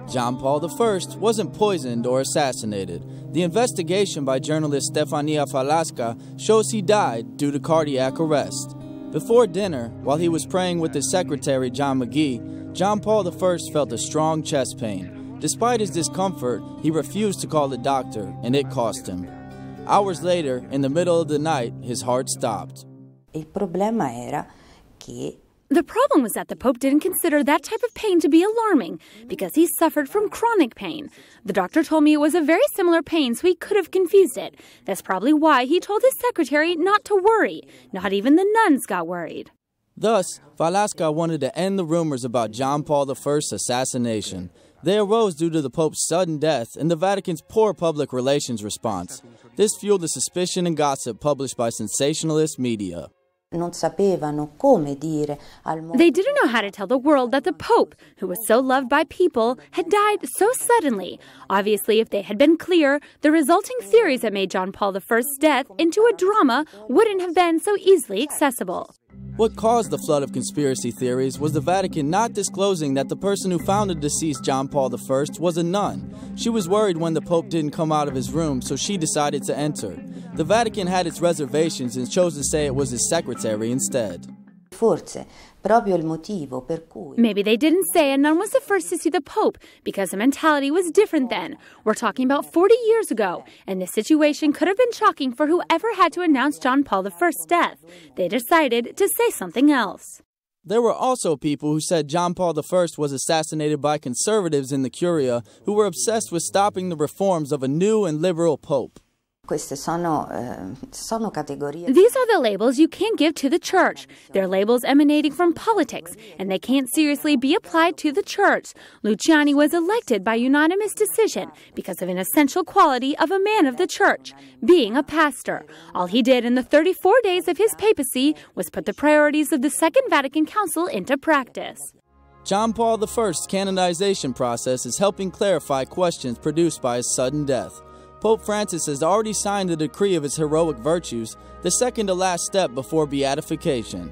John Paul I wasn't poisoned or assassinated. The investigation by journalist Stefania Falasca shows he died due to cardiac arrest. Before dinner, while he was praying with his secretary John McGee, John Paul I felt a strong chest pain. Despite his discomfort, he refused to call a doctor, and it cost him. Hours later, in the middle of the night, his heart stopped. Il problema era che The problem was that the Pope didn't consider that type of pain to be alarming because he suffered from chronic pain. The doctor told me it was a very similar pain, so he could have confused it. That's probably why he told his secretary not to worry. Not even the nuns got worried. Thus, Falasca wanted to end the rumors about John Paul I's assassination. They arose due to the Pope's sudden death and the Vatican's poor public relations response. This fueled the suspicion and gossip published by sensationalist media. non sapevano come dire al mondo. They didn't know how to tell the world that the Pope, who was so loved by people, had died so suddenly. Obviously, if they had been clear, the resulting theories that made John Paul I's death into a drama wouldn't have been so easily accessible. What caused the flood of conspiracy theories was the Vatican not disclosing that the person who found the deceased John Paul I was a nun. She was worried when the Pope didn't come out of his room, so she decided to enter. The Vatican had its reservations and chose to say it was his secretary instead. Forse proprio il motivo per cui. Maybe they didn't say a nun was the first to see the Pope because the mentality was different then. We're talking about 40 years ago, and this situation could have been shocking for whoever had to announce John Paul I's death. They decided to say something else. There were also people who said John Paul I was assassinated by conservatives in the Curia who were obsessed with stopping the reforms of a new and liberal Pope. Queste sono categorie. These are the labels you can't give to the church. They're labels emanating from politics, and they can't seriously be applied to the church. Luciani was elected by unanimous decision because of an essential quality of a man of the church, being a pastor. All he did in the 34 days of his papacy was put the priorities of the Second Vatican Council into practice. John Paul I's canonization process is helping clarify questions produced by his sudden death. Pope Francis has already signed the decree of his heroic virtues, the second to last step before beatification.